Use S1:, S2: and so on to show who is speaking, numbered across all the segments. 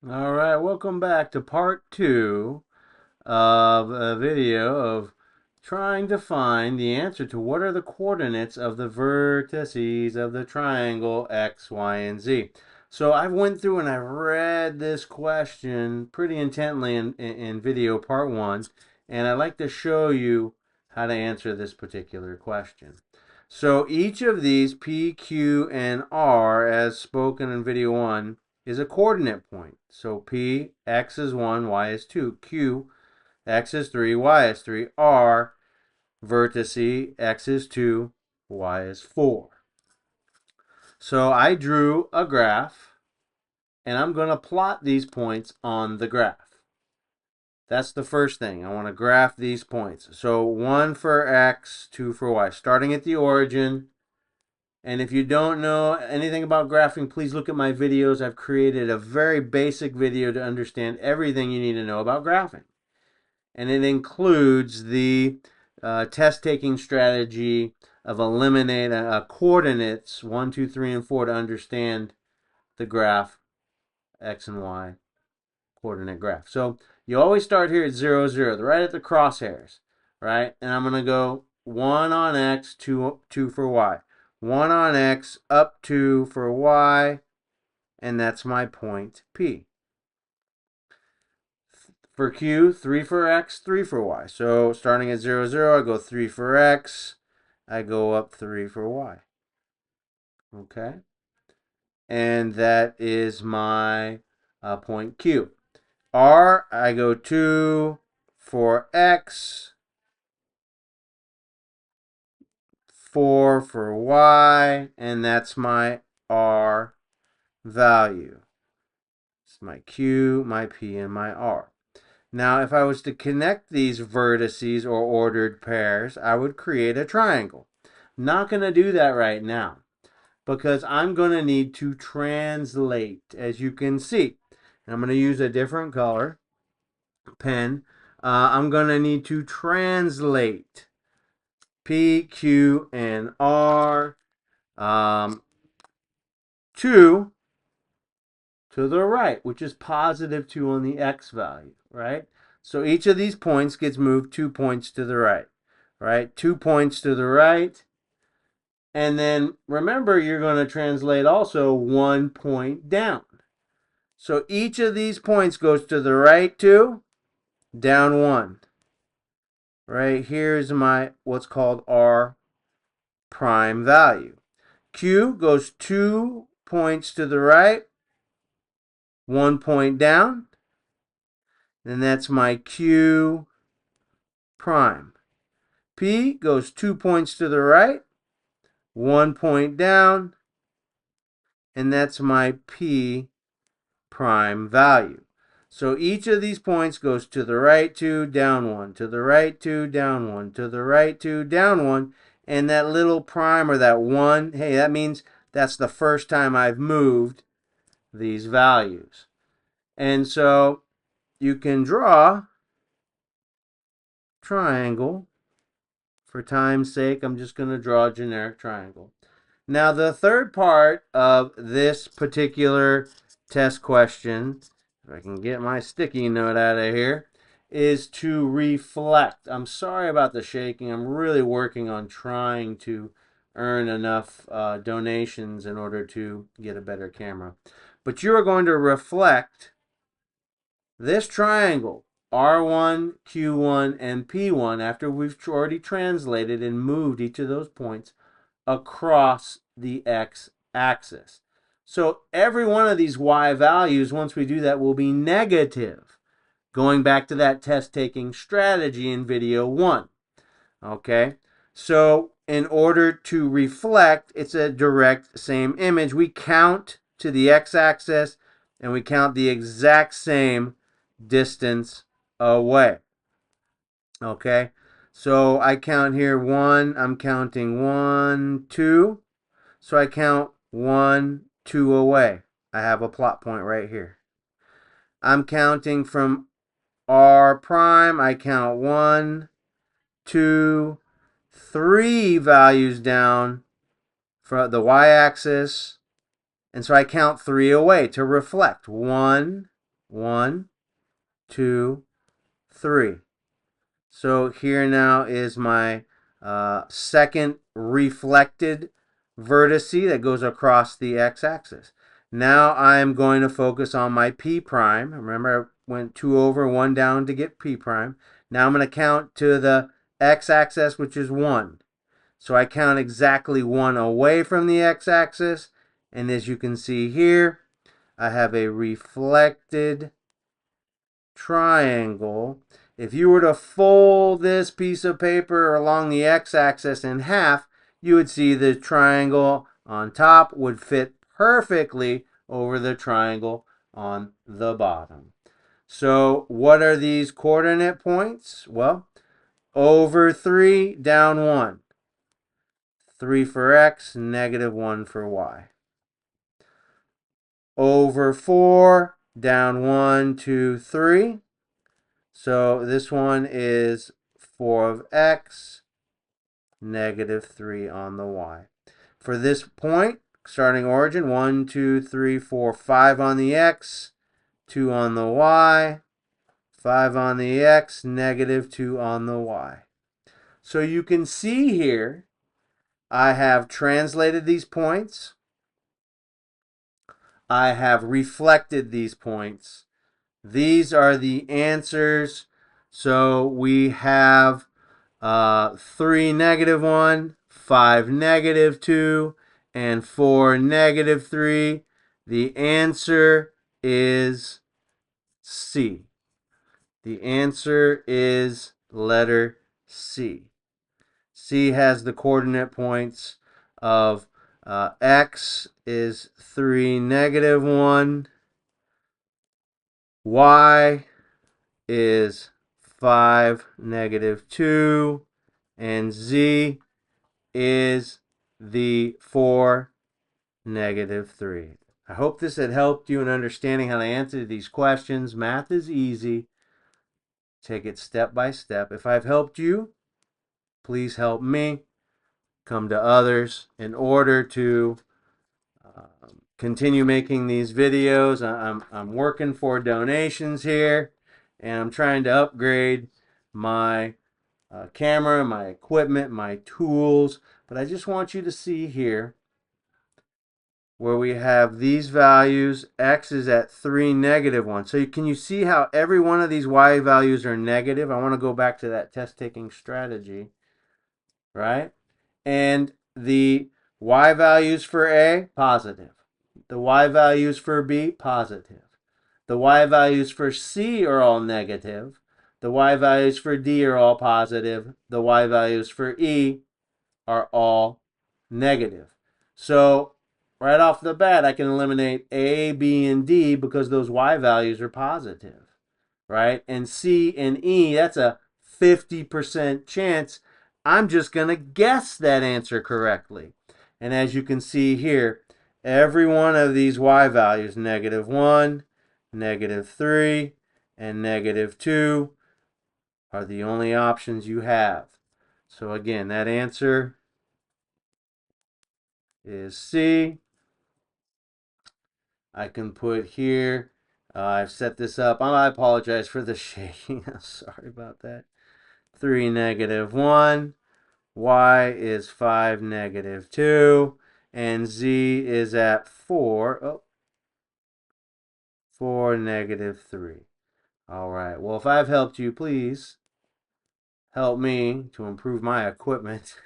S1: All right, welcome back to part 2 of a video of trying to find the answer to what are the coordinates of the vertices of the triangle X, Y, and Z. So I went through and I read this question pretty intently in video part 1, and I'd like to show you how to answer this particular question. So each of these P, Q, and R, as spoken in video 1, is a coordinate point. So P, X is 1, Y is 2. Q, X is 3, Y is 3. R, vertice, X is 2, Y is 4. So I drew a graph, and I'm going to plot these points on the graph. That's the first thing. I want to graph these points. So 1 for X, 2 for Y. Starting at the origin. And if you don't know anything about graphing, please look at my videos. I've created a very basic video to understand everything you need to know about graphing. And it includes the test-taking strategy of eliminating coordinates 1, 2, 3, and 4 to understand the graph, X and Y coordinate graph. So you always start here at 0, 0, right at the crosshairs, right? And I'm going to go 1 on X, 2 for Y. 1 on X, up 2 for Y, and that's my point P. For Q, 3 for X, 3 for Y. So starting at 0, 0, I go 3 for X, I go up 3 for Y. Okay? And that is my point Q. R, I go 2 for X, 4 for Y, and that's my R value. It's my Q, my P, and my R. Now, if I was to connect these vertices or ordered pairs, I would create a triangle. Not going to do that right now because I'm going to need to translate, as you can see. And I'm going to use a different color pen. I'm going to need to translate P, Q, and R to the right, which is positive 2 on the X value, right? So each of these points gets moved 2 points to the right, right? 2 points to the right. And then remember, you're going to translate also 1 point down. So each of these points goes to the right 2, down 1. Right, here's my what's called R prime value. Q goes 2 points to the right, 1 point down, and that's my Q prime. P goes 2 points to the right, 1 point down, and that's my P prime value. So each of these points goes to the right 2, down 1, to the right 2, down 1, to the right 2, down 1, and that little prime or that 1, hey, that means that's the first time I've moved these values. And so you can draw triangle. For time's sake, I'm just going to draw a generic triangle. Now, the third part of this particular test question, if I can get my sticky note out of here, is to reflect. I'm sorry about the shaking. I'm really working on trying to earn enough donations in order to get a better camera. But you are going to reflect this triangle, R1, Q1, and P1, after we've already translated and moved each of those points across the x-axis. So every one of these y values, once we do that, will be negative. Going back to that test-taking strategy in video 1. Okay? So in order to reflect, it's a direct same image. We count to the x-axis, and we count the exact same distance away. Okay, so I count here 1, I'm counting 1, 2. So I count 1, 2 away. I have a plot point right here. I'm counting from R prime, I count 1, 2, 3 values down for the y-axis. And so I count 3 away to reflect. 1, 1, 2, 3. So here now is my second reflected vertex that goes across the x-axis. Now I'm going to focus on my p prime. Remember, I went 2 over, 1 down to get p prime. Now I'm going to count to the x-axis, which is 1. So I count exactly 1 away from the x-axis. And as you can see here, I have a reflected triangle. If you were to fold this piece of paper along the x-axis in half, you would see the triangle on top would fit perfectly over the triangle on the bottom. So what are these coordinate points? Well, over 3, down 1. 3 for x, negative 1 for y. Over 4, down 1, 2, 3. So this one is 4 of x, negative 3 on the y. For this point, starting origin, 1, 2, 3, 4, 5 on the x, 2 on the y, 5 on the x, negative 2 on the y. So you can see here, I have translated these points. I have reflected these points. These are the answers. So we have 3, negative 1, 5, negative 2, and 4, negative 3. The answer is C. The answer is letter C. C has the coordinate points of x is 3, negative 1, y is 5, negative 2, and z is the 4, negative 3. I hope this had helped you in understanding how to answer these questions. Math is easy. Take it step by step. If I've helped you, please help me. Come to others in order to continue making these videos. I'm working for donations here, and I'm trying to upgrade my camera, my equipment, my tools. But I just want you to see here where we have these values. X is at 3, negative 1. So can you see how every one of these y values are negative? I want to go back to that test taking strategy, right? And the y values for A, positive. The y values for B, positive. The y values for C are all negative. The y values for D are all positive. The y values for E are all negative. So right off the bat, I can eliminate A, B, and D because those y values are positive, right? And C and E, that's a 50% chance. I'm just going to guess that answer correctly. And as you can see here, every one of these y values, negative 1, negative 3, and negative 2, are the only options you have. So again, that answer is C. I can put here, I've set this up. I apologize for the shaking. I'm sorry about that. 3, negative 1. Y is 5, negative 2. And Z is at 4. Oh, 4, negative 3. All right. Well, if I've helped you, please help me to improve my equipment.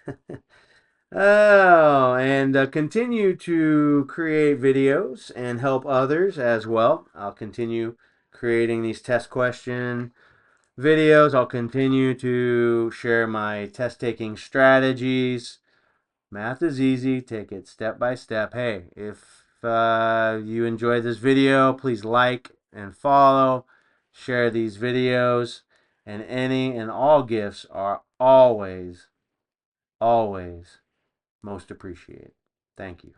S1: Oh, and continue to create videos and help others as well. I'll continue creating these test question videos. I'll continue to share my test taking strategies. Math is easy. Take it step by step. Hey, if you enjoyed this video, please like and follow. Share these videos. And any and all gifts are always, always most appreciated. Thank you.